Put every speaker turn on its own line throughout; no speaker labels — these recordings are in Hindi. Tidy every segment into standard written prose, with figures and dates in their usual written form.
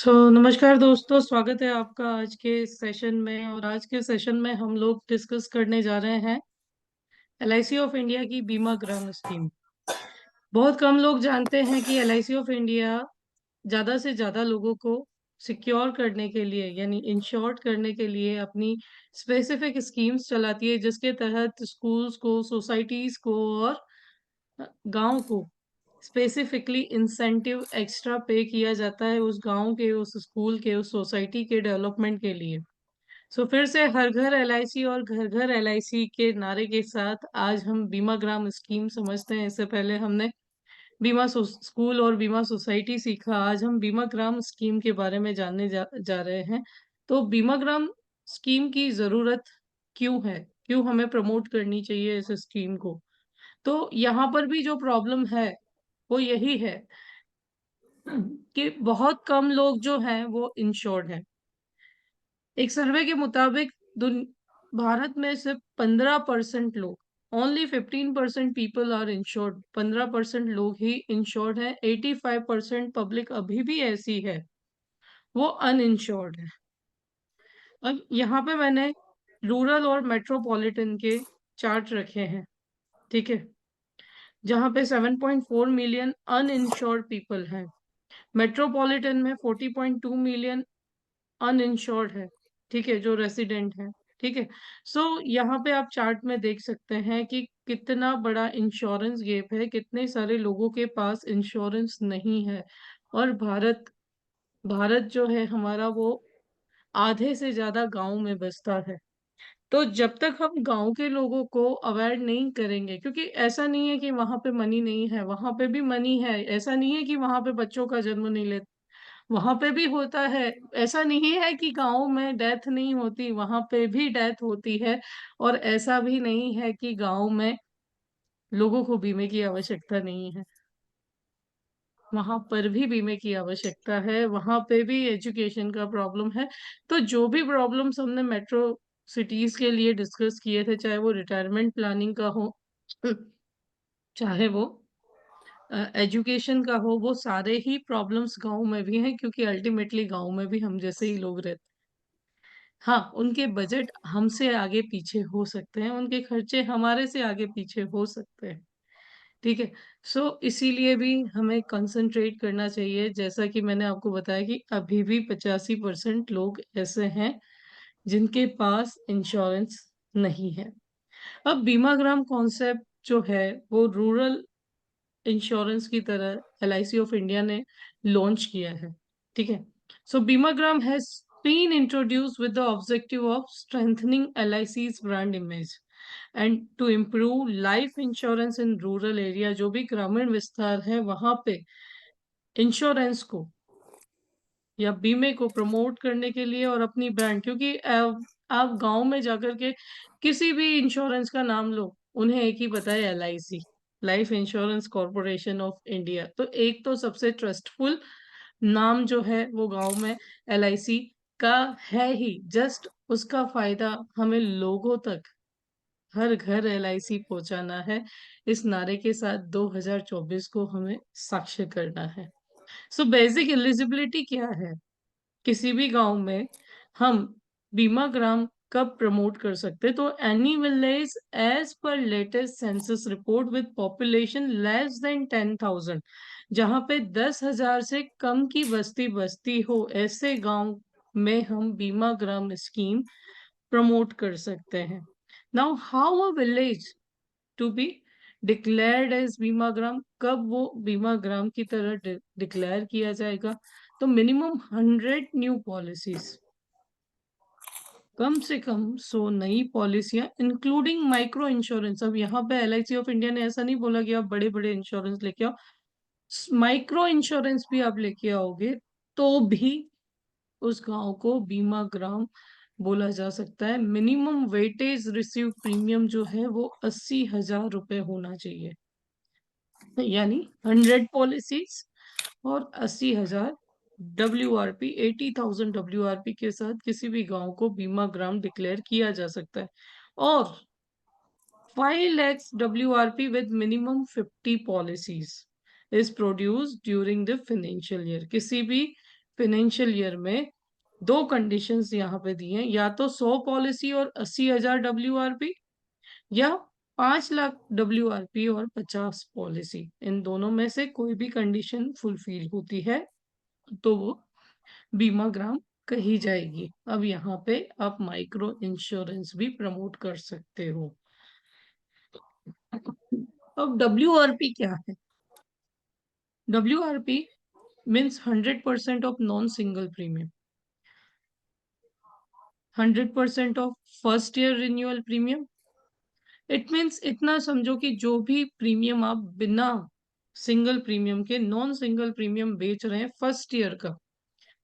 नमस्कार दोस्तों, स्वागत है आपका आज के सेशन में। और आज के सेशन में हम लोग डिस्कस करने जा रहे हैं एलआईसी ऑफ इंडिया की बीमा ग्राम स्कीम। बहुत कम लोग जानते हैं कि एलआईसी ऑफ इंडिया ज़्यादा से ज़्यादा लोगों को सिक्योर करने के लिए यानी इंश्योर्ड करने के लिए अपनी स्पेसिफिक स्कीम्स चलाती है, जिसके तहत स्कूल्स को, सोसाइटीज़ को और गाँव को स्पेसिफिकली इंसेंटिव एक्स्ट्रा पे किया जाता है उस गांव के, उस स्कूल के, उस सोसाइटी के डेवलपमेंट के लिए। फिर से हर घर एलआईसी और घर घर एलआईसी के नारे के साथ आज हम बीमा ग्राम स्कीम समझते हैं। इससे पहले हमने स्कूल और बीमा सोसाइटी सीखा। आज हम बीमा ग्राम स्कीम के बारे में जानने जा रहे हैं। तो बीमा ग्राम स्कीम की जरूरत क्यों है, क्यों हमें प्रमोट करनी चाहिए इस स्कीम को। तो यहाँ पर भी जो प्रॉब्लम है वो यही है कि बहुत कम लोग जो हैं वो इंश्योर्ड हैं। एक सर्वे के मुताबिक भारत में सिर्फ 15% लोग, ओनली 15% पीपल आर इंश्योर्ड। 15% लोग ही इंश्योर्ड है। 85% पब्लिक अभी भी ऐसी है, वो अनइंश्योर्ड है। अब यहाँ पे मैंने रूरल और मेट्रोपॉलिटन के चार्ट रखे हैं, ठीक है, जहाँ पे 7.4 मिलियन अनइंश्योर्ड पीपल हैं। मेट्रोपॉलिटन में 40.2 मिलियन अनइंश्योर्ड है, ठीक है, जो रेसिडेंट है। ठीक है। यहाँ पे आप चार्ट में देख सकते हैं कि कितना बड़ा इंश्योरेंस गैप है, कितने सारे लोगों के पास इंश्योरेंस नहीं है। और भारत भारत जो है हमारा, वो आधे से ज्यादा गांव में बसता है। तो जब तक हम गांव के लोगों को अवेयर नहीं करेंगे, क्योंकि ऐसा नहीं है कि वहां पे मनी नहीं है, वहां पे भी मनी है। ऐसा नहीं है कि वहां पे बच्चों का जन्म नहीं ले, वहां पे भी होता है। ऐसा नहीं है कि गांव में डेथ नहीं होती, वहां पे भी डेथ होती है। और ऐसा भी नहीं है कि गांव में लोगों को बीमे की आवश्यकता नहीं है, वहां पर भी बीमे की आवश्यकता है, वहां पे भी एजुकेशन का प्रॉब्लम है। तो जो भी प्रॉब्लम्स हमने मेट्रो सिटीज के लिए डिस्कस किए थे, चाहे वो रिटायरमेंट प्लानिंग का हो, चाहे वो एजुकेशन का हो, वो सारे ही प्रॉब्लम्स गांव में भी हैं, क्योंकि अल्टीमेटली गांव में भी हम जैसे ही लोग रहते। हाँ, उनके बजट हमसे आगे पीछे हो सकते हैं, उनके खर्चे हमारे से आगे पीछे हो सकते हैं। ठीक है। इसीलिए भी हमें कंसंट्रेट करना चाहिए। जैसा कि मैंने आपको बताया कि अभी भी 85% लोग ऐसे हैं जिनके पास इंश्योरेंस नहीं है। अब बीमा ग्राम कॉन्सेप्ट जो है वो रूरल इंश्योरेंस की तरह एलआईसी ऑफ इंडिया ने लॉन्च किया है। ठीक है। Bima Gram has been introduce with the objective of strengthening LIC's brand image and to improve life insurance in rural area. जो भी ग्रामीण विस्तार है वहां पे इंश्योरेंस को या बीमे को प्रमोट करने के लिए, और अपनी ब्रांड, क्योंकि आप गांव में जाकर के किसी भी इंश्योरेंस का नाम लो, उन्हें एक ही पता है, LIC, life insurance corporation of India. तो एक तो सबसे ट्रस्टफुल नाम जो है वो गांव में एलआईसी का है ही। जस्ट उसका फायदा हमें लोगों तक, हर घर एलआईसी पहुंचाना है। इस नारे के साथ 2024 को हमें साक्षर करना है। बेसिक एलिजिबिलिटी क्या है किसी भी गांव में, हम बीमा ग्राम कब प्रमोट कर सकते हैं? तो any village as per latest census report with population less than 10,000, जहां पे 10,000 से कम की बस्ती बसती हो, ऐसे गांव में हम बीमा ग्राम स्कीम प्रमोट कर सकते हैं। Now how a village to be declared as Bima Gram, कब वो बीमा ग्राम की तरह डिक्लेयर किया जाएगा? तो मिनिमम 100 न्यू पॉलिसीज, कम से कम 100 नई पॉलिसियां, इंक्लूडिंग माइक्रो इंश्योरेंस। अब यहाँ पे एलआईसी ऑफ इंडिया ने ऐसा नहीं बोला कि आप बड़े बड़े इंश्योरेंस लेके आओ, माइक्रो इंश्योरेंस भी आप लेके आओगे तो भी उस गांव को बीमा ग्राम बोला जा सकता है। मिनिमम वेटेज रिसीव प्रीमियम जो है वो 80,000 रुपए होना चाहिए, यानी 100 पॉलिसीज और 80,000 WRP, 80,000 WRP के साथ किसी भी गांव को बीमा ग्राम डिक्लेयर किया जा सकता है। और 5 lakhs WRP with minimum 50 policies is produced during the financial year। किसी भी फाइनेंशियल ईयर में दो कंडीशंस यहाँ पे दी हैं, या तो 100 पॉलिसी और 80,000 WRP, या 5 लाख WRP और 50 पॉलिसी। इन दोनों में से कोई भी कंडीशन फुलफिल होती है तो वो बीमा ग्राम कही जाएगी। अब यहाँ पे आप माइक्रो इंश्योरेंस भी प्रमोट कर सकते हो। अब WRP क्या है? WRP means 100% of non single premium, 100% of first year renewal premium. It means इतना समझो कि जो भी प्रीमियम आप बिना सिंगल प्रीमियम के नॉन सिंगल प्रीमियम बेच रहे हैं फर्स्ट ईयर का,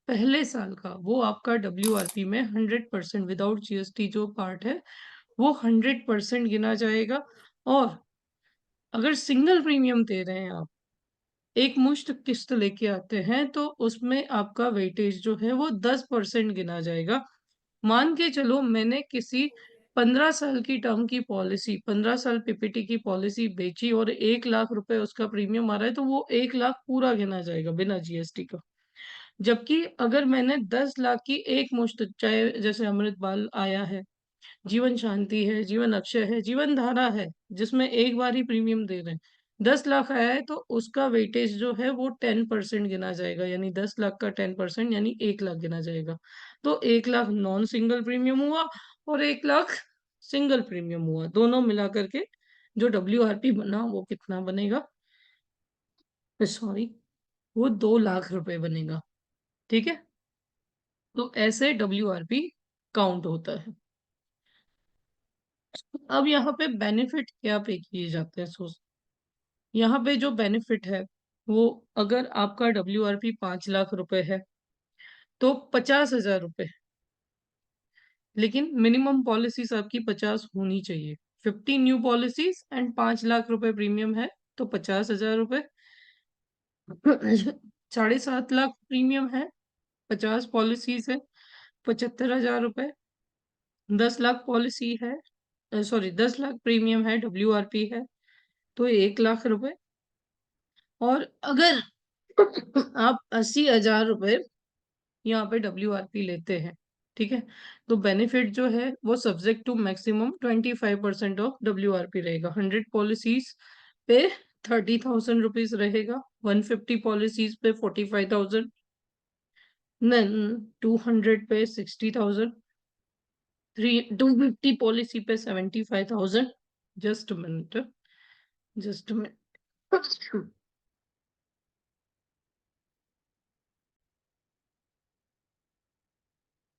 पहले साल का, वो आपका WRP में 100% विदाउट GST जो पार्ट है वो 100% गिना जाएगा। और अगर सिंगल प्रीमियम दे रहे हैं आप, एक मुश्त किस्त लेके आते हैं, तो उसमें आपका वेटेज जो है वो 10% गिना जाएगा। मान के चलो मैंने किसी 15 साल की टर्म की पॉलिसी, 15 साल PPT की पॉलिसी बेची और 1 लाख रुपए उसका प्रीमियम आ रहा है, तो वो 1 लाख पूरा गिना जाएगा बिना GST का। जबकि अगर मैंने 10 लाख की एक मुश्त, चाहे जैसे अमृत बाल आया है, जीवन शांति है, जीवन अक्षय है, जीवन धारा है, जिसमें एक बार ही प्रीमियम दे रहे हैं, 10 लाख आया है, तो उसका वेटेज जो है वो 10% गिना जाएगा, यानी 10 लाख का 10% यानी 1 लाख गिना जाएगा। तो 1 लाख नॉन सिंगल प्रीमियम हुआ और 1 लाख सिंगल प्रीमियम हुआ, दोनों मिला करके जो WRP बना वो कितना बनेगा? सॉरी, वो 2 लाख रुपए बनेगा। ठीक है, तो ऐसे WRP काउंट होता है। अब यहाँ पे बेनिफिट क्या पे किए जाते हैं? सोच, यहाँ पे जो बेनिफिट है वो, अगर आपका WRP 5 लाख रुपए है तो 50,000 रुपए, लेकिन मिनिमम पॉलिसीज आपकी 50 होनी चाहिए। 50 न्यू पॉलिसीज एंड 5 लाख रुपए प्रीमियम है तो 50,000 रुपए। 7.5 लाख प्रीमियम है, 50 पॉलिसीज है, 75,000 रुपए। 10 लाख पॉलिसी है, सॉरी 10 लाख प्रीमियम है, WRP है, तो 1 लाख रुपए। और अगर आप 80,000 रुपए यहाँ पे WRP लेते हैं, ठीक है, तो बेनिफिट जो है वो subject to maximum 25% of WRP रहेगा। 100 पॉलिसीज पे 30,000 रुपीज रहेगा, 150 पॉलिसीज पे 45,000, देन 200 पे 60,000, 250 पॉलिसी पे 75,000। Just minute, just minute.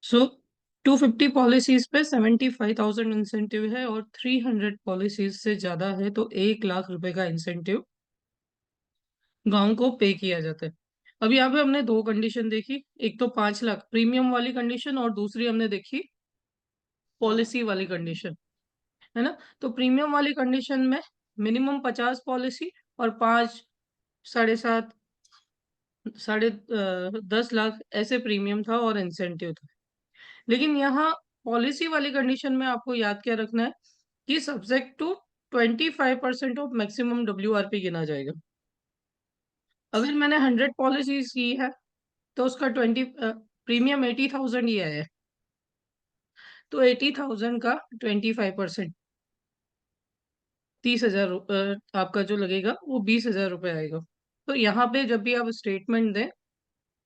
So 250 policies पे 75,000 इंसेंटिव है, और 300 पॉलिसीज से ज्यादा है तो 1 लाख रुपए का इंसेंटिव गांव को पे किया जाता है। अब यहाँ पे हमने दो कंडीशन देखी, एक तो 5 लाख प्रीमियम वाली कंडीशन और दूसरी हमने देखी पॉलिसी वाली कंडीशन, है ना। तो प्रीमियम वाली कंडीशन में मिनिमम 50 पॉलिसी और 5, 7.5, 10 लाख ऐसे प्रीमियम था और इंसेंटिव था। लेकिन यहाँ पॉलिसी वाली कंडीशन में आपको याद क्या रखना है कि subject to 25% of maximum WRP गिना जाएगा। अगर मैंने 100 पॉलिसीज की है तो उसका 20 प्रीमियम 80,000 ही आया है, तो 80,000 का 25%, 30,000 आपका जो लगेगा वो 20,000 रुपये आएगा। तो यहाँ पे जब भी आप स्टेटमेंट दें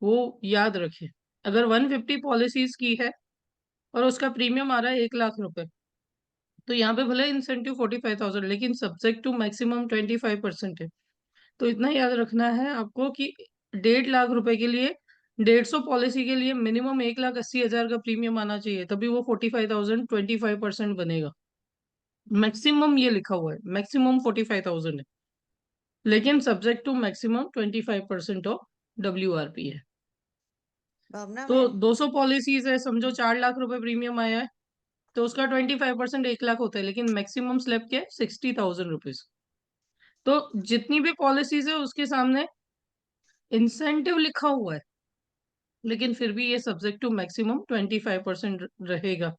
वो याद रखें, अगर 150 पॉलिसीज की है और उसका प्रीमियम आ रहा है 1 लाख रुपए, तो यहाँ पे भले इंसेंटिव 45,000 लेकिन सब्जेक्ट टू मैक्सिमम 25% है। तो इतना याद रखना है आपको कि 1.5 लाख रुपए के लिए, 150 पॉलिसी के लिए मिनिमम 1,80,000 का प्रीमियम आना चाहिए, तभी वो 45,000 25% बनेगा। मैक्सिमम ये लिखा हुआ है, मैक्सिमम 45,000 है, लेकिन subject to maximum 25% of WRP है।
भावना
तो
मैम,
200 पॉलिसीज है, समझो 4 लाख रुपए प्रीमियम आया है, तो उसका 25% 1 लाख होता है, लेकिन मैक्सिमम स्लैब क्या है? 60,000 रुपीज। तो जितनी भी पॉलिसीज है उसके सामने इंसेंटिव लिखा हुआ है, लेकिन फिर भी ये सब्जेक्ट टू मैक्सिमम 25% रहेगा।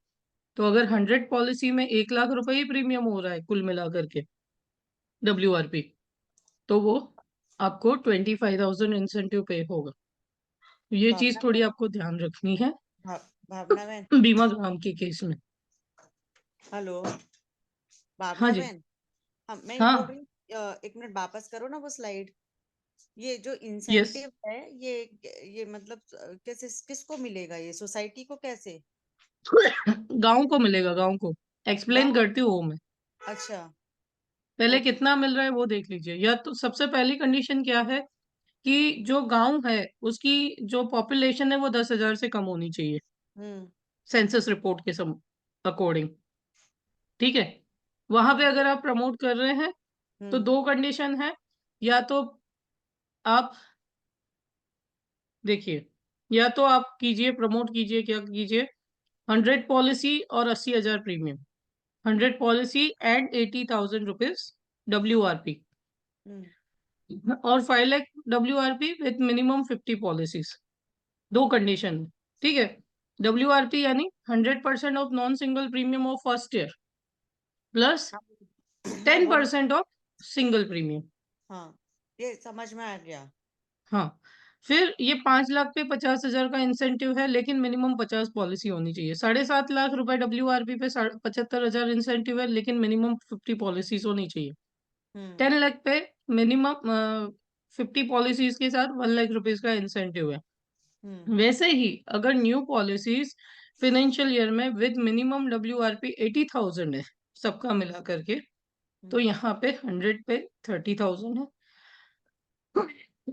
तो अगर 100 पॉलिसी में 1 लाख रुपए ही प्रीमियम हो रहा है कुल मिलाकर के WRP, तो वो आपको 25,000 इंसेंटिव पे होगा। ये
भावना
चीज थोड़ी
बहन।
आपको ध्यान रखनी है
भावना बहन।
बीमा ग्राम के केस में।
हेलो।
हाँ
भावना
जी।
बहन। हाँ, मैं ये बोल
हाँ।
रही हूँ, एक मिनट वापस करो ना वो स्लाइड। ये जो
यस।
इंसेंटिव है, ये मतलब कैसे, किसको मिलेगा? ये सोसाइटी को कैसे?
गांव को मिलेगा, गांव को। एक्सप्लेन
गांव।
करती हूँ वो मैं।
अच्छा।
पहले
ओके।
कितना मिल रहा है वो देख लीजिए। या तो सबसे पहली कंडीशन क्या है कि जो गांव है उसकी जो पॉपुलेशन है वो 10,000 से कम होनी चाहिए,
हम्म।
सेंसस रिपोर्ट के अकॉर्डिंग। ठीक है। वहां पे अगर आप प्रमोट कर रहे हैं तो
हम्म।
दो कंडीशन है। या तो आप देखिए, या तो आप कीजिए, प्रमोट कीजिए, क्या कीजिए, 100 पॉलिसी और 80,000 premium. 100 policy and 80,000 rupees WRP,
हम्म।
और 5 lakh WRP with minimum 50 policies. दो कंडीशन। ठीक है। WRP यानी 100% of non single premium of first year plus
हाँ। हाँ,
टेन
वो मैं।
Percent of single premium.
हाँ, ये समझ में आ गया।
हाँ। फिर ये 5 लाख पे 50,000 का इंसेंटिव है, लेकिन मिनिमम 50 पॉलिसी होनी चाहिए। 7.5 लाख रुपए WRP पे 75,000 इंसेंटिव है, लेकिन मिनिमम 50 पॉलिसीज होनी चाहिए।
हम्म।
10 लाख पे मिनिमम 50 पॉलिसीज के साथ 1 लाख रुपीज का इंसेंटिव है।
हम्म।
वैसे ही अगर न्यू पॉलिसीज फाइनेंशियल ईयर में विद मिनिमम WRP 80,000 है, सबका मिला करके, तो
हम्म।
यहाँ पे 100 पे 30,000 है।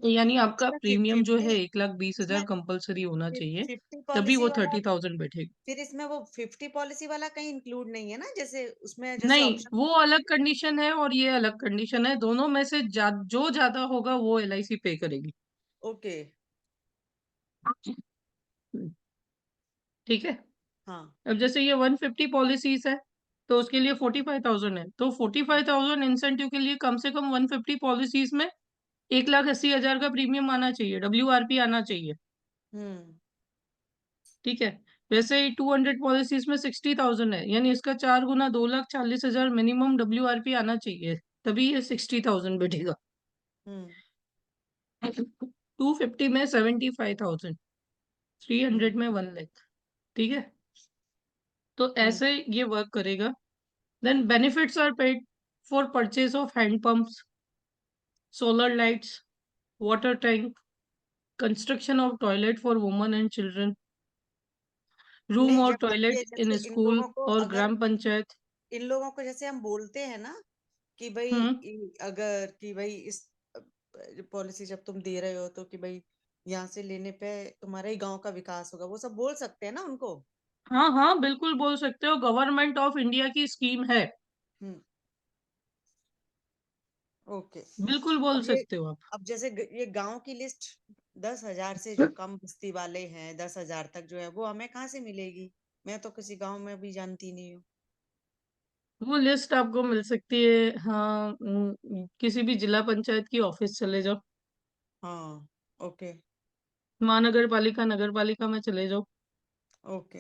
यानी आपका
इसमें
प्रीमियम जो है
50।
1,20,000
इसमें
कंपलसरी होना चाहिए,
50
तभी
पॉलिसी
वो
वाला।
30,000 बैठेगी।
फिर इसमें वो 50 पॉलिसी वाला कहीं इंक्लूड नहीं है ना, जैसे उसमें जैसे
नहीं,
ऑप्शन।
वो अलग कंडीशन है और ये अलग कंडीशन है। दोनों में से जो ज्यादा होगा वो LIC पे करेगी।
ओके।
ठीक है।
हाँ।
अब जैसे ये 150 पॉलिसीज है, तो उसके लिए 45,000 है, तो 45,000 इंसेंटिव के लिए कम से कम 150 पॉलिसीज में 1,80,000 का प्रीमियम आना चाहिए, WRP आना चाहिए।
हम्म।
ठीक है। वैसे ही 200 पॉलिसीज में 60,000 है, यानी इसका 4 गुना 2,40,000 मिनिमम WRP आना चाहिए, तभी ये 60,000 बैठेगा।
हम्म।
250 में 75,000, 300
हम्म।
में 1 लाख। ठीक है। तो
हम्म।
ऐसे ये वर्क करेगा। Then benefits are paid for purchase of hand pumps, solar lights, water tank, construction of toilet for women and children, room
नहीं,
और
जब ये
टॉयलेट इन
जैसे इन
स्कूल
लोगों को
और
अगर
ग्राम पंचायत।
इन लोगों को जैसे हम बोलते हैं ना कि भाई
हम्म।
अगर कि भाई इस पॉलिसी जब तुम दे रहे हो तो कि भाई यहाँ से लेने पे तुम्हारा ही गांव का विकास होगा, वो सब बोल सकते हैं ना उनको?
हाँ हाँ, बिल्कुल बोल सकते हो, गवर्नमेंट ऑफ इंडिया की स्कीम है।
हम्म। ओके।
बिल्कुल बोल
अब ये
सकते हो आप।
अब जैसे ये गांव की लिस्ट 10,000 से जो कम बस्ती वाले हैं, 10,000 तक जो है, वो हमें कहाँ से मिलेगी? मैं तो किसी गांव में भी जानती नहीं हूँ।
वो लिस्ट आपको मिल सकती है, हाँ, किसी भी जिला पंचायत की ऑफिस चले जाओ,
हाँ। ओके।
महानगर पालिका, नगर पालिका में चले जाओ।
Okay.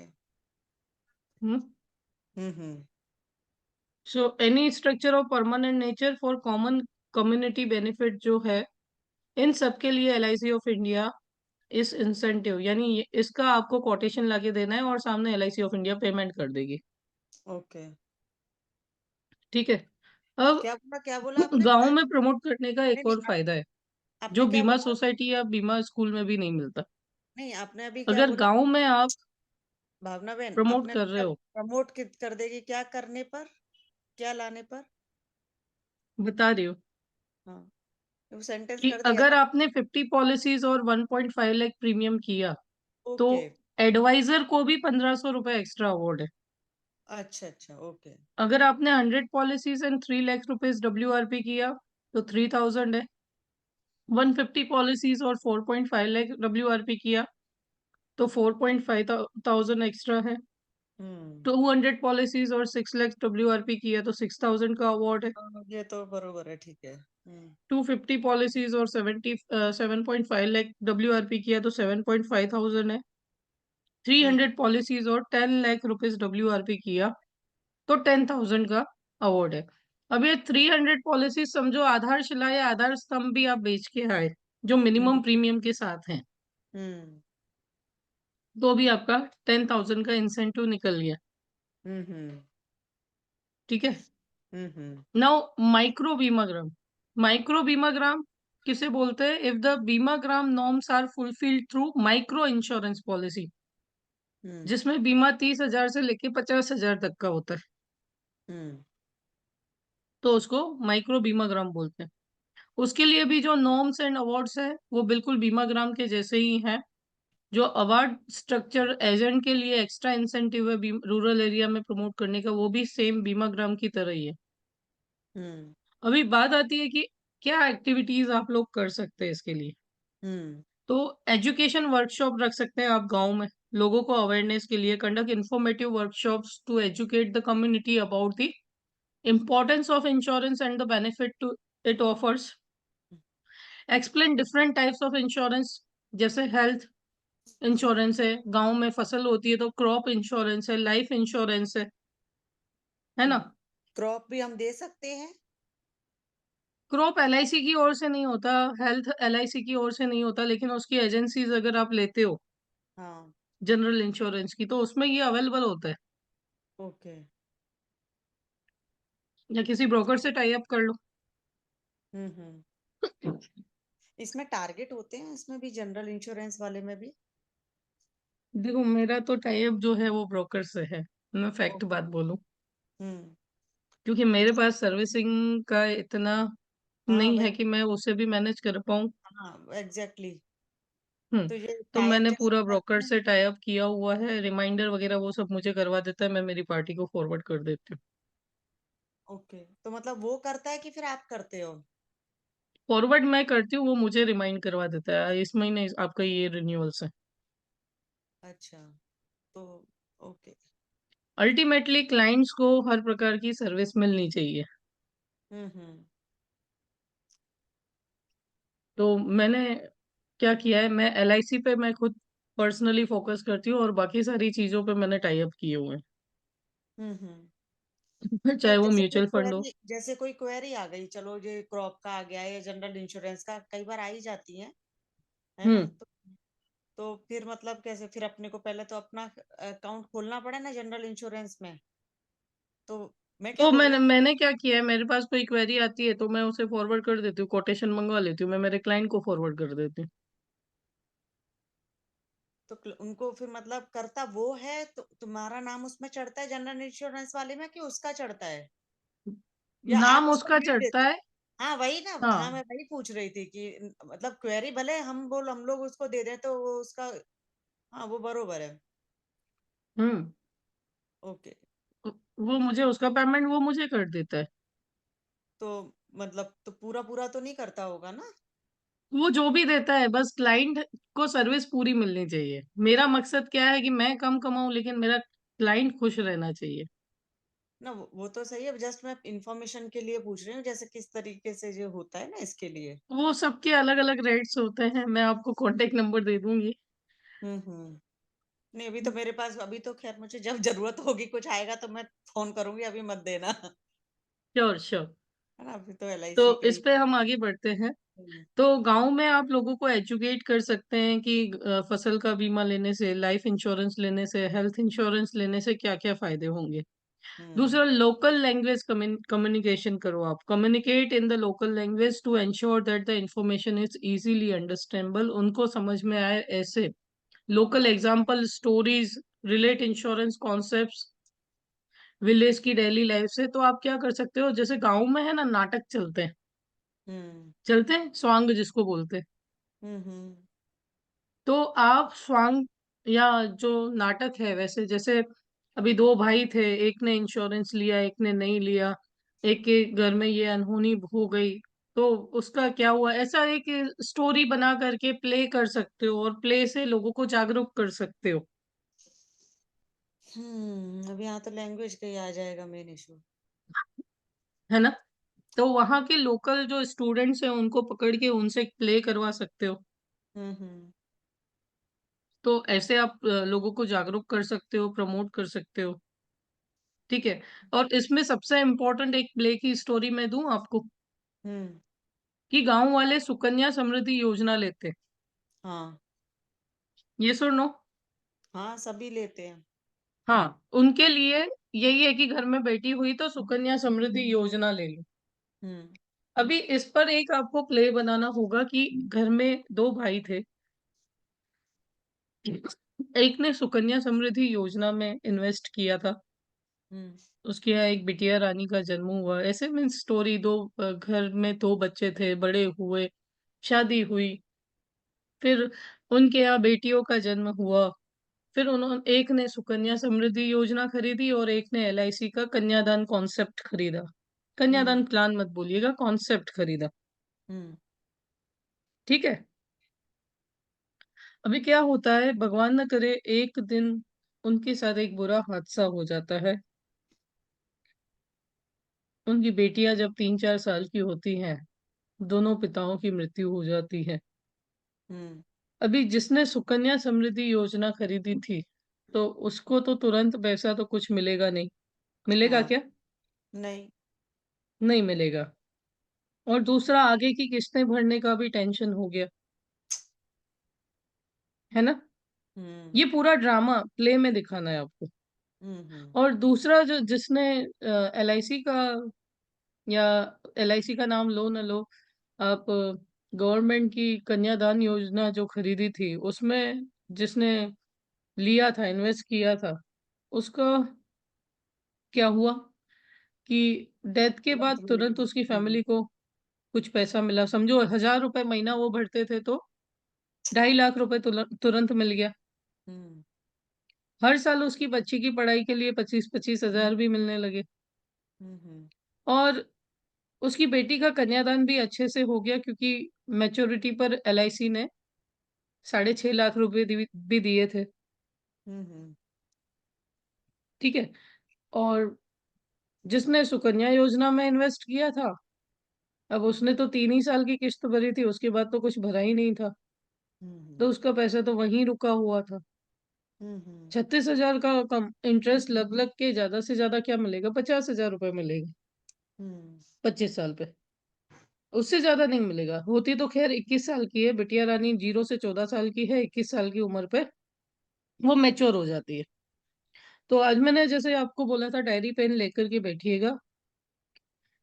Hmm.
Hmm.
So any structure of permanent nature for common community benefit जो है, इन सब के लिए LIC ऑफ इंडिया इस इंसेंटिव, यानी इसका आपको कोटेशन लाके देना है और सामने LIC ऑफ इंडिया पेमेंट कर देगी।
ओके।
ठीक है। अब
क्या बोला आपने?
गांव में प्रमोट करने का
नहीं
एक
नहीं,
और फायदा है,
आपने
जो
क्या
बीमा
बोला?
सोसाइटी या बीमा स्कूल में भी नहीं मिलता।
नहीं, आपने अभी क्या
अगर
बोला?
गांव में आप
भावना बहन,
प्रमोट
आपने
कर रहे हो,
प्रमोट कर देगी क्या करने पर? क्या लाने पर?
बता रही हो
हाँ, वो सेंटेंस
कि
कर दिया
अगर
था।
आपने 50 पॉलिसीज और 1.5 लाख प्रीमियम किया, तो
ओके।
एडवाइजर को भी 1,500 रुपए एक्स्ट्रा अवार्ड है।
अच्छा अच्छा। ओके।
अगर आपने 100 policies and 3 lakh rupees WRP किया, तो 3,000 है। 150 पॉलिसीज और 4.5 लाख WRP किया, तो 4.5 thousand एक्स्ट्रा है।
हम्म।
200 पॉलिसीज और 6 लाख WRP किया, तो 6,000 का अवार्ड है।
ये तो बरोबर है, ठीक है। हम्म।
250 पॉलिसीज और 7.5 लाख WRP किया, तो 7.5 thousand है। थ्री
हम्म।
हंड्रेड पॉलिसीज और 10 लाख रुपीज WRP किया, तो 10,000 का अवार्ड है। अब ये 300 पॉलिसीज समझो आधारशिला या आधार स्तंभ भी आप बेच के आए, जो
हम्म।
मिनिमम प्रीमियम के साथ हैं।
हम्म।
तो भी आपका 10,000 का इंसेंटिव निकल गया।
हम्म।
ठीक है।
हम्म।
Now micro Bimagram. Micro Bimagram किसे बोलते हैं? If the Bimagram norms are fulfilled through micro insurance policy,
hmm.
जिसमें बीमा 30,000 से लेके 50,000 तक का होता है,
हम्म।
तो उसको माइक्रो बीमाग्राम बोलते हैं। उसके लिए भी जो नॉर्म्स एंड अवार्ड्स है वो बिल्कुल बीमाग्राम के जैसे ही हैं। जो अवार्ड स्ट्रक्चर एजेंट के लिए एक्स्ट्रा इंसेंटिव है रूरल एरिया में प्रमोट करने का, वो भी सेम बीमाग्राम की तरह ही है।
हम्म।
अभी बात आती है कि क्या एक्टिविटीज आप लोग कर सकते हैं इसके लिए।
हम्म।
तो एजुकेशन वर्कशॉप रख सकते हैं आप गांव में, लोगों को अवेयरनेस के लिए conduct informative workshops to educate the community about the importance of insurance and the benefit to it offers. Explain different types of insurance, जैसे हेल्थ इंश्योरेंस है, गांव में फसल होती है तो क्रॉप इंश्योरेंस है, लाइफ इंश्योरेंस है ना।
क्रॉप भी हम दे सकते हैं?
क्रॉप एलआईसी की ओर से नहीं होता, हेल्थ एलआईसी की ओर से नहीं होता, लेकिन उसकी एजेंसीज अगर आप लेते हो
हाँ।
जनरल इंश्योरेंस की, तो उसमें ये अवेलेबल होता है।
ओके।
या किसी ब्रोकर से टाई अप कर लो।
हम्म। इसमें टारगेट होते हैं, इसमें भी जनरल इंश्योरेंस वाले में भी?
देखो मेरा तो टाई अप जो है वो ब्रोकर से है, मैं फैक्ट
ओके।
बात बोलूं,
हम्म।
क्योंकि मेरे पास सर्विसिंग का इतना
हाँ
नहीं है
वही।
कि मैं उसे भी मैनेज कर पाऊं।
हाँ एग्जैक्टली।
हम्म।
तो ये
तो
टाइप
मैंने
जैसे
पूरा
करते
ब्रोकर
हैं।
से टाई अप किया हुआ है, रिमाइंडर वगैरह वो सब मुझे करवा देता है, मैं मेरी पार्टी को फॉरवर्ड कर देती हूँ।
ओके, तो मतलब वो करता है कि फिर आप करते हो?
फॉरवर्ड मैं करती हूँ, वो मुझे रिमाइंड करवा देता है इस महीने आपका ये रिन्यूअल्स है।
अच्छा। तो ओके।
अल्टीमेटली क्लाइंट्स को हर प्रकार की सर्विस मिलनी चाहिए।
हम्म।
तो मैंने क्या किया है, मैं एलआईसी पे मैं खुद पर्सनली फोकस करती हूँ और बाकी सारी चीजों पे मैंने टाई अप किए हुए
हम्म।
हैं
तो
चाहे वो म्यूचुअल फंड हो।
जैसे कोई क्वेरी आ गई, चलो ये क्रॉप का आ गया या जनरल इंश्योरेंस का कई बार आ ही जाती है ना?
हम्म।
तो फिर मतलब कैसे, फिर अपने को पहले तो अपना अकाउंट खोलना पड़ा ना जनरल इंश्योरेंस में। तो मैं क्या
तो
बोल रही
मैंने
हूँ,
मैंने क्या किया है, मेरे पास कोई क्वेरी आती है तो मैं उसे फॉरवर्ड कर देती हूँ, कोटेशन मंगवा लेती हूँ, मैं मेरे क्लाइंट को फॉरवर्ड कर देती हूँ।
तो उनको फिर मतलब करता वो है, तो तुम्हारा नाम उसमें चढ़ता है जनरल इंश्योरेंस वाले में कि उसका चढ़ता है, या आप
नाम
उसको
उसका
लीड
चढ़ता
देते?
है।
हाँ वही ना, हाँ मैं
हाँ।
वही पूछ रही थी कि मतलब क्वेरी भले हम लोग उसको दे दें तो वो उसका, हाँ वो बरोबर है।
हम्म।
ओके।
वो मुझे उसका पेमेंट वो मुझे कर देता है।
तो मतलब तो पूरा पूरा तो नहीं करता होगा ना?
वो जो भी देता है, बस क्लाइंट को सर्विस पूरी मिलनी चाहिए। मेरा मकसद क्या है कि मैं कम कमाऊं लेकिन मेरा क्लाइंट खुश रहना चाहिए।
ना वो तो सही है, जस्ट मैं इंफॉर्मेशन के लिए पूछ रही हूँ, जैसे किस तरीके से जो होता है ना इसके लिए।
वो सबके अलग अलग रेट्स होते हैं, मैं आपको कॉन्टेक्ट नंबर दे दूंगी।
हम्म। नहीं अभी तो मेरे पास, अभी तो खैर मुझे जब जरूरत होगी कुछ आएगा तो मैं फोन करूंगी, अभी मत देना।
Sure sure.
है ना, अभी तो
तो
LIC के
इस
ही।
पे हम आगे बढ़ते हैं।
हम्म।
तो गांव में आप लोगों को एजुकेट कर सकते हैं कि फसल का बीमा लेने से, लाइफ इंश्योरेंस लेने से, हेल्थ इंश्योरेंस लेने से क्या क्या फायदे होंगे।
हम्म।
दूसरा, लोकल लैंग्वेज कम्युनिकेशन करो, आप communicate in the local language to ensure that the information is easily understandable, उनको समझ में आए ऐसे। Local example stories relate insurance concepts village की डेली लाइफ से। तो आप क्या कर सकते हो, जैसे गांव में है ना नाटक चलते हैं,
हम्म।
चलते हैं स्वांग जिसको बोलते हैं।
हम्म।
तो आप स्वांग या जो नाटक है, वैसे जैसे अभी दो भाई थे, एक ने इंश्योरेंस लिया एक ने नहीं लिया, एक के घर में ये अनहोनी हो गई, तो उसका क्या हुआ, ऐसा एक स्टोरी बना करके प्ले कर सकते हो और प्ले से लोगों को जागरूक कर सकते हो।
अब यहाँ तो लैंग्वेज का ही आ जाएगा मेन इशू।
है ना। तो वहाँ के लोकल जो स्टूडेंट्स हैं उनको पकड़ के उनसे प्ले करवा सकते हो।
हम्म।
तो ऐसे आप लोगों को जागरूक कर सकते हो, प्रमोट कर सकते हो। ठीक है। और इसमें सबसे इम्पोर्टेंट एक प्ले की स्टोरी मैं दूं आपको,
हम्म।
कि गांव वाले सुकन्या समृद्धि योजना लेते हैं।
हाँ।
ये सुनो।
हाँ, सभी लेते हैं।
हाँ, उनके लिए यही है कि घर में बेटी हुई तो सुकन्या समृद्धि योजना ले लो।
हम्म।
अभी इस पर एक आपको प्ले बनाना होगा कि घर में दो भाई थे, एक ने सुकन्या समृद्धि योजना में इन्वेस्ट किया था,
हम्म।
उसके यहाँ एक बिटिया रानी का जन्म हुआ, ऐसे मीन्स स्टोरी। दो घर में दो बच्चे थे, बड़े हुए, शादी हुई, फिर उनके यहाँ बेटियों का जन्म हुआ, फिर उन्होंने एक ने सुकन्या समृद्धि योजना खरीदी और एक ने एलआईसी का कन्यादान कॉन्सेप्ट खरीदा।
हम्म।
कन्यादान प्लान मत बोलिएगा, कॉन्सेप्ट खरीदा।
हम्म।
ठीक है। अभी क्या होता है, भगवान न करे एक दिन उनके साथ एक बुरा हादसा हो जाता है। उनकी बेटियां जब 3-4 साल की होती हैं, दोनों पिताओं की मृत्यु हो जाती है।
हम्म।
अभी जिसने सुकन्या समृद्धि योजना खरीदी थी, तो उसको तो तुरंत पैसा तो कुछ मिलेगा नहीं। मिलेगा
हाँ।
क्या?
नहीं।
नहीं मिलेगा। और दूसरा, आगे की किस्तें भरने का भी टेंशन हो गया, है ना।
हम्म।
ये पूरा ड्रामा प्ले में दिखाना है आपको।
हम्म। हम्म।
और दूसरा, जो जिसने एलआईसी का, या एलआईसी का नाम लो ना लो आप, गवर्नमेंट की कन्यादान योजना जो खरीदी थी, उसमें जिसने लिया था, इन्वेस्ट किया था, उसका क्या हुआ कि डेथ के
तुरंत
बाद
मिल
तुरंत
गई।
उसकी फैमिली को कुछ पैसा मिला। समझो 1000 रुपए महीना वो भरते थे, तो 2.5 लाख रुपए तुरंत मिल गया।
हम्म।
हर साल उसकी बच्ची की पढ़ाई के लिए 25-25 हजार भी मिलने लगे।
हम्म। हम्म।
और उसकी बेटी का कन्यादान भी अच्छे से हो गया, क्योंकि मैच्योरिटी पर एलआईसी ने 6.5 लाख रुपए भी दिए थे।
हम्म। हम्म।
ठीक है। और जिसने सुकन्या योजना में इन्वेस्ट किया था, अब उसने तो 3 ही साल की किस्त भरी थी, उसके बाद तो कुछ भरा ही नहीं था,
हम्म।
तो उसका पैसा तो वहीं रुका हुआ था।
हम्म। हम्म।
36 हजार का कम इंटरेस्ट लग लग के ज्यादा से ज्यादा क्या मिलेगा, 50 हजार रुपए मिलेगा
हम्म।
25 साल पे। उससे ज्यादा नहीं मिलेगा। होती तो खैर 21 साल की है बिटिया रानी, 0 से 14 साल की है, 21 साल की उम्र पे वो मैच्योर हो जाती है। तो आज मैंने जैसे आपको बोला था, डायरी पेन लेकर के बैठिएगा।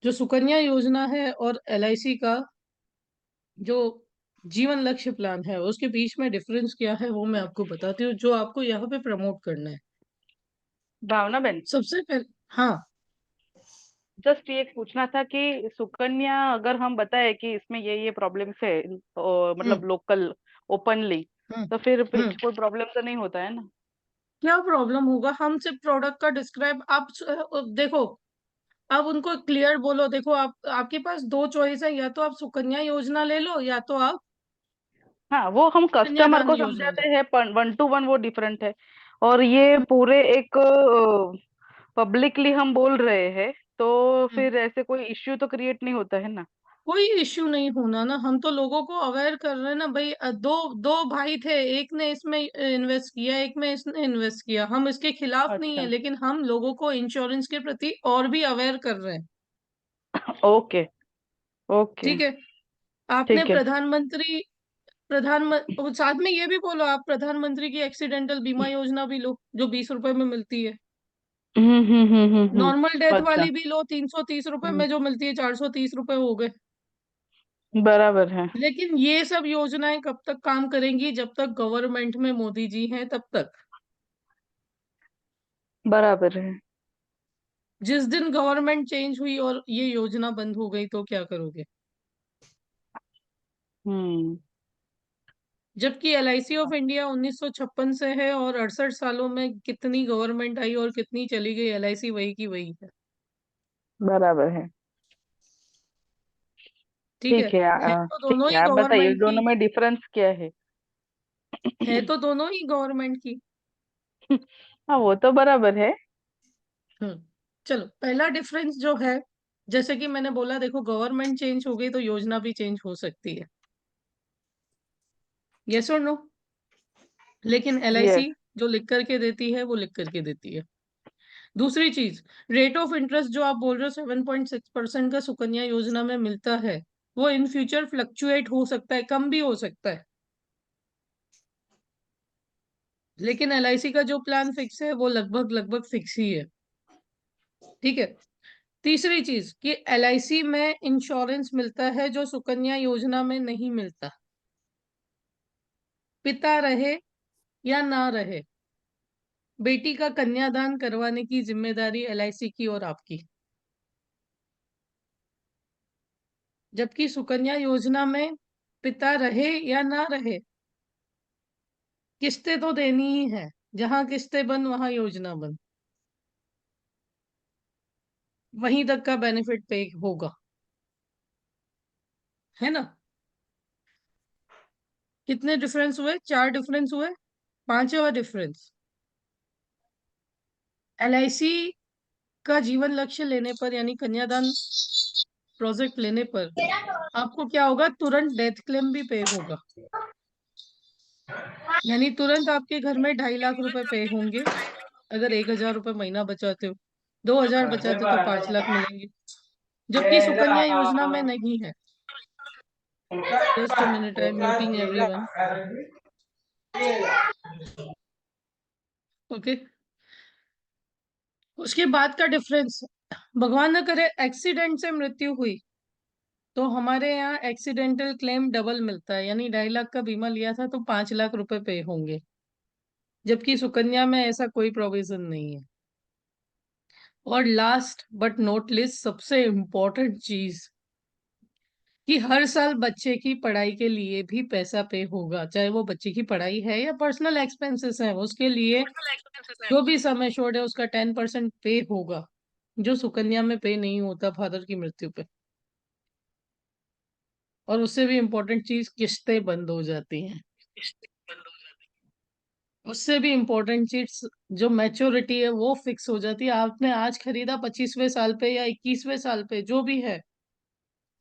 जो सुकन्या योजना है और एलआईसी का जो जीवन लक्ष्य प्लान है, उसके बीच में डिफरेंस क्या है वो मैं आपको बताती हूँ, जो आपको यहाँ पे प्रमोट करना है।
भावना बहन,
सबसे पहले, हाँ।
जस्ट ये पूछना था कि सुकन्या अगर हम बताए कि इसमें ये प्रॉब्लम्स है,
हम्म।
मतलब लोकल ओपनली,
हम्म।
तो फिर
हम्म।
कोई प्रॉब्लम तो नहीं होता है ना?
क्या प्रॉब्लम होगा? हम सिर्फ प्रोडक्ट का डिस्क्राइब, आप देखो, आप उनको क्लियर बोलो, देखो आप, आपके पास दो चॉइस है, या तो आप सुकन्या योजना ले लो, या तो आप
हाँ, वो हम कस्टमर
कन्यादान
को
योजना ले
समझाते हैं, 1 to 1 वो डिफरेंट है। और ये पूरे एक पब्लिकली हम बोल रहे हैं, तो
लो।
फिर ऐसे कोई इश्यू तो क्रिएट नहीं होता है ना?
कोई इश्यू नहीं होना ना, हम तो लोगों को अवेयर कर रहे हैं ना भाई। दो दो भाई थे, एक ने इसमें इन्वेस्ट किया, एक में इसने इन्वेस्ट किया। हम इसके खिलाफ नहीं है,
अच्छा।
लेकिन हम लोगों को इंश्योरेंस के प्रति और भी अवेयर कर रहे हैं।
ओके। ओके।
ठीक है। आपने
ठीक है।
साथ में ये भी बोलो, आप प्रधानमंत्री की एक्सीडेंटल बीमा योजना भी लो, जो 20 रुपए में मिलती है। नॉर्मल डेथ
अच्छा।
वाली भी लो, 330 रुपए
हम्म,
में जो मिलती है, 430 रुपए हो गए।
बराबर है।
लेकिन ये सब योजनाएं कब तक काम करेंगी? जब तक गवर्नमेंट में मोदी जी हैं तब तक।
बराबर है।
जिस दिन गवर्नमेंट चेंज हुई और ये योजना बंद हो गई, तो क्या करोगे?
हम्म।
जबकि एलआईसी ऑफ इंडिया 1956 से है, और 68 सालों में कितनी गवर्नमेंट आई और कितनी चली गई, एलआईसी वही की वही है।
बराबर है।
ठीक
ठीक है।
है तो
ठीक
दोनों
है,
ही
आप बताइए
गवर्नमेंट की,
दोनों में डिफरेंस क्या है?
है तो दोनों ही गवर्नमेंट की।
हाँ, वो तो बराबर है।
हम्म। चलो, पहला डिफरेंस जो है, जैसे कि मैंने बोला, देखो गवर्नमेंट चेंज हो गई तो योजना भी चेंज हो सकती है, यस और नो। लेकिन
यस।
एलआईसी जो लिख करके देती है वो लिख करके देती है। दूसरी चीज, रेट ऑफ इंटरेस्ट जो आप बोल रहे हो 7.6% का सुकन्या योजना में मिलता है, वो इन फ्यूचर फ्लक्चुएट हो सकता है, कम भी हो सकता है। लेकिन LIC का जो प्लान फिक्स है वो लगभग लगभग फिक्स ही है। ठीक है। तीसरी चीज कि LIC में इंश्योरेंस मिलता है जो सुकन्या योजना में नहीं मिलता। पिता रहे या ना रहे, बेटी का कन्यादान करवाने की जिम्मेदारी LIC की और आपकी। जबकि सुकन्या योजना में पिता रहे या ना रहे, किस्तें तो देनी ही है। जहां किस्तें बंद वहां योजना बंद, वहीं तक का बेनिफिट पे होगा, है ना। कितने डिफरेंस हुए? 4 डिफरेंस हुए। पांचवा डिफरेंस, LIC का जीवन लक्ष्य लेने पर यानी कन्यादान प्रोजेक्ट लेने पर आपको क्या होगा? तुरंत डेथ क्लेम भी पे होगा। यानी तुरंत आपके घर में 2.5 लाख रुपए पे होंगे। अगर 1,000 रुपए महीना बचाते हो, 2,000 बचाते हो तो 5 लाख मिलेंगे। जबकि सुकन्या योजना में नहीं है। Just a minute, I am muting everyone. Okay. उसके बाद का डिफरेंस, भगवान न करे एक्सीडेंट से मृत्यु हुई तो हमारे यहाँ एक्सीडेंटल क्लेम डबल मिलता है, यानी 2.5 लाख का बीमा लिया था तो 5 लाख रुपए पे होंगे। जबकि सुकन्या में ऐसा कोई प्रोविजन नहीं है। और लास्ट बट नॉट लिस्ट, सबसे इम्पोर्टेंट चीज कि हर साल बच्चे की पढ़ाई के लिए भी पैसा पे होगा, चाहे वो बच्चे की पढ़ाई है या पर्सनल एक्सपेंसेस है, उसके लिए जो भी सम एश्योर्ड है उसका 10% पे होगा, जो सुकन्या में पे नहीं होता फादर की मृत्यु पे। और उससे भी इम्पोर्टेंट चीज, किस्तें बंद हो जाती हैं। उससे भी इम्पोर्टेंट चीज, जो मैच्योरिटी है वो फिक्स हो जाती है। आपने आज खरीदा 25वें साल पे या 21वें साल पे, जो भी है,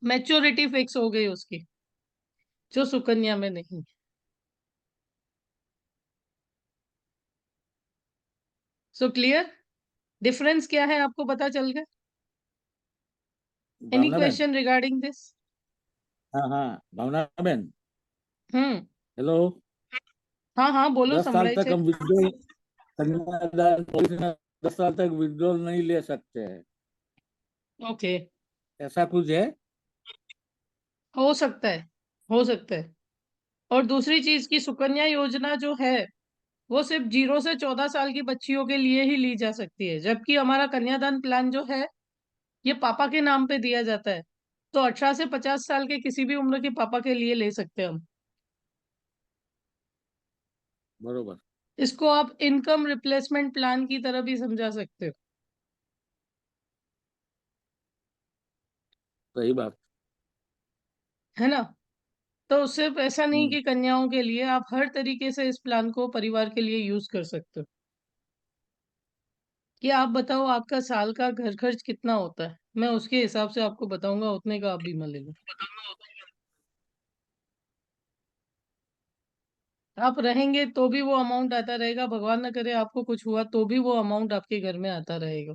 मैच्योरिटी फिक्स हो गई उसकी, जो सुकन्या में नहीं। So clear? डिफरेंस क्या है आपको पता चल गया? एनी
भावना बहन।
Question regarding this?
हाँ हाँ, भावना बहन।
हम्म।
हेलो।
हाँ हाँ, बोलो,
10 साल
संभળાય
तक
છે।
हम विड्रॉल कन्यादान पॉलिसी में 10 साल तक विड्रॉल नहीं ले सकते हैं,
ओके।
ऐसा कुछ है?
हो सकता है, हो सकता है। और दूसरी चीज की सुकन्या योजना जो है वो सिर्फ 0 से 14 साल की बच्चियों के लिए ही ली जा सकती है, जबकि हमारा कन्यादान प्लान जो है ये पापा के नाम पे दिया जाता है। तो 18 से 50 साल के किसी भी उम्र के पापा के लिए ले सकते हैं हम।
बरोबर।
इसको आप इनकम रिप्लेसमेंट प्लान की तरह भी समझा सकते हो,
सही बात।
है ना। तो सिर्फ ऐसा नहीं
हम्म।
कि कन्याओं के लिए, आप हर तरीके से इस प्लान को परिवार के लिए यूज कर सकते हो। कि आप बताओ आपका साल का घर खर्च कितना होता है, मैं उसके हिसाब से आपको बताऊंगा, उतने का आप बीमा ले लो। आप रहेंगे तो भी वो अमाउंट आता रहेगा, भगवान न करे आपको कुछ हुआ तो भी वो अमाउंट आपके घर में आता रहेगा।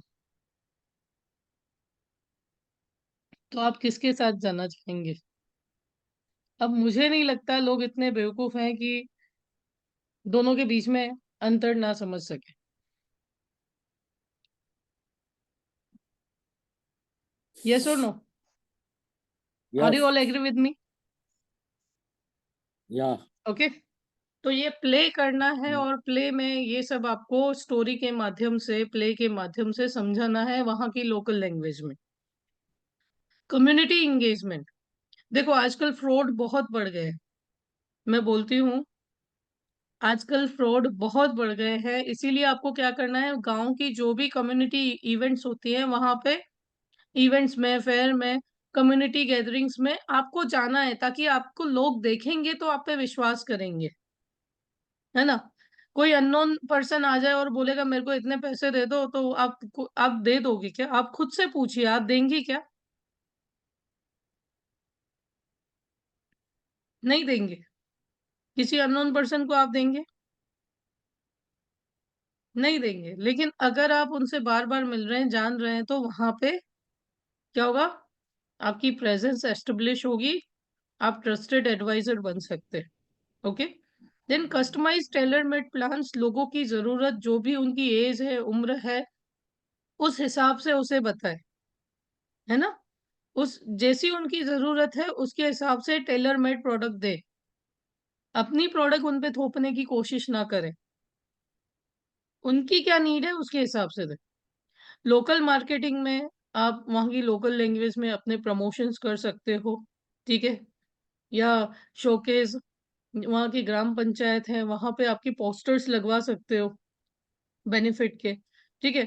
तो आप किसके साथ जाना चाहेंगे? अब मुझे नहीं लगता लोग इतने बेवकूफ हैं कि दोनों के बीच में अंतर ना समझ सके। यस और no? Or
yes.
You all agree with me?
Yeah.
Okay. तो ये प्ले करना है, और प्ले में ये सब आपको स्टोरी के माध्यम से, प्ले के माध्यम से समझाना है वहां की लोकल लैंग्वेज में। कम्युनिटी इंगेजमेंट, देखो आजकल फ्रॉड बहुत बढ़ गए हैं। मैं बोलती हूँ आजकल फ्रॉड बहुत बढ़ गए हैं, इसीलिए आपको क्या करना है, गांव की जो भी कम्युनिटी इवेंट्स होती हैं वहां पे, इवेंट्स में, फेयर में, कम्युनिटी गैदरिंग्स में आपको जाना है, ताकि आपको लोग देखेंगे तो आप पे विश्वास करेंगे, है ना। कोई अननोन पर्सन आ जाए और बोलेगा मेरे को इतने पैसे दे दो, तो आप दे दोगे क्या? आप खुद से पूछिए, आप देंगी क्या? नहीं देंगे। किसी अननोन पर्सन को आप देंगे? नहीं देंगे। लेकिन अगर आप उनसे बार बार मिल रहे हैं, जान रहे हैं, तो वहां पे क्या होगा? आपकी प्रेजेंस एस्टेब्लिश होगी, आप ट्रस्टेड एडवाइजर बन सकते हैं। Okay. Then customise tailor made plans, लोगों की जरूरत जो भी उनकी एज है, उम्र है, उस हिसाब से उसे बताए, है ना। उस जैसी उनकी जरूरत है उसके हिसाब से टेलर मेड प्रोडक्ट दे, अपनी प्रोडक्ट उन पे थोपने की कोशिश ना करे, उनकी क्या नीड है उसके हिसाब से दे। लोकल मार्केटिंग में आप वहाँ की लोकल लैंग्वेज में अपने प्रमोशंस कर सकते हो, ठीक है। या शोकेस, वहाँ की ग्राम पंचायत है, वहां पे आपकी पोस्टर्स लगवा सकते हो बेनिफिट के, ठीक है।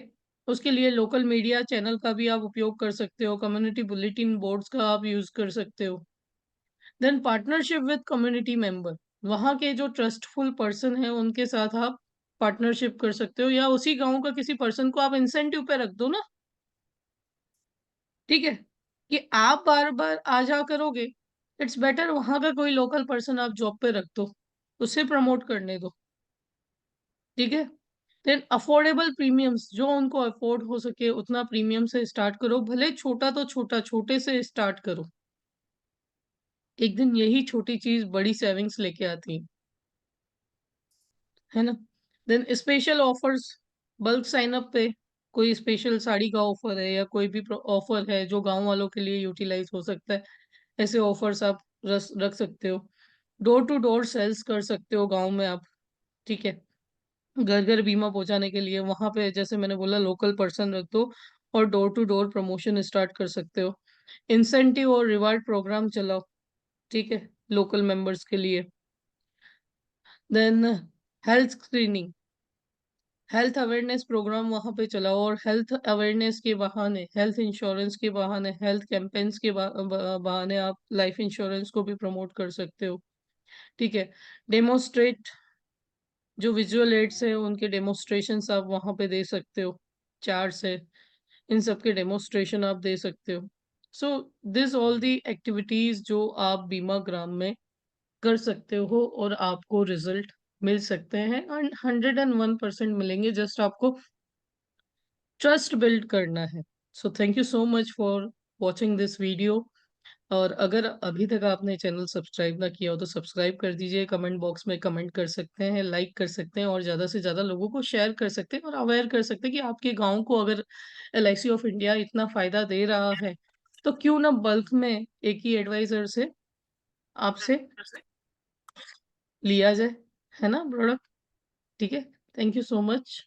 उसके लिए लोकल मीडिया चैनल का भी आप उपयोग कर सकते हो, कम्युनिटी बुलेटिन बोर्ड्स का आप यूज कर सकते हो। Then partnership with community member, वहाँ के जो ट्रस्टफुल पर्सन है उनके साथ आप पार्टनरशिप कर सकते हो, या उसी गांव का किसी पर्सन को आप इंसेंटिव पे रख दो ना, ठीक है, कि आप बार बार आ जा करोगे, इट्स बेटर वहां का कोई लोकल पर्सन आप जॉब पे रख दो, उसे प्रमोट करने दो, ठीक है। देन अफोर्डेबल प्रीमियम्स, जो उनको अफोर्ड हो सके उतना प्रीमियम से स्टार्ट करो, भले छोटा तो छोटा, छोटे से स्टार्ट करो, एक दिन यही छोटी चीज बड़ी सेविंग्स लेके आती है ना। Then special offers, bulk sign up पे कोई स्पेशल साड़ी का ऑफर है या कोई भी ऑफर है जो गांव वालों के लिए यूटिलाइज हो सकता है, ऐसे ऑफर्स आप रख सकते हो। डोर टू डोर सेल्स कर सकते हो गांव में आप, ठीक है। घर घर बीमा पहुंचाने के लिए वहां पे जैसे मैंने बोला लोकल पर्सन रख दो, और door to door promotion start कर सकते हो। इंसेंटिव और रिवार्ड प्रोग्राम चलाओ, ठीक है, लोकल मेंबर्स के लिए। Then health screening, health awareness program वहां पे चलाओ, और हेल्थ अवेयरनेस के बहाने, हेल्थ इंश्योरेंस के बहाने, हेल्थ कैंपेन्स के बहाने आप लाइफ इंश्योरेंस को भी प्रमोट कर सकते हो, ठीक है। डेमोस्ट्रेट, जो विजुअल एड्स है उनके डेमोस्ट्रेशंस आप वहां पे दे सकते हो, चार्ट्स है, इन सब के डेमोस्ट्रेशन आप दे सकते हो। So this all the activities जो आप बीमा ग्राम में कर सकते हो, और आपको रिजल्ट मिल सकते हैं, एंड 101% मिलेंगे, जस्ट आपको ट्रस्ट बिल्ड करना है। So thank you so much for watching this video. और अगर अभी तक आपने चैनल सब्सक्राइब ना किया हो तो सब्सक्राइब कर दीजिए, कमेंट बॉक्स में कमेंट कर सकते हैं, लाइक कर सकते हैं, और ज़्यादा से ज़्यादा लोगों को शेयर कर सकते हैं और अवेयर कर सकते हैं कि आपके गांव को अगर LIC ऑफ इंडिया इतना फ़ायदा दे रहा है तो क्यों ना बल्क में एक ही एडवाइज़र से आपसे लिया जाए, है ना प्रोडक्ट, ठीक है। Thank you so much.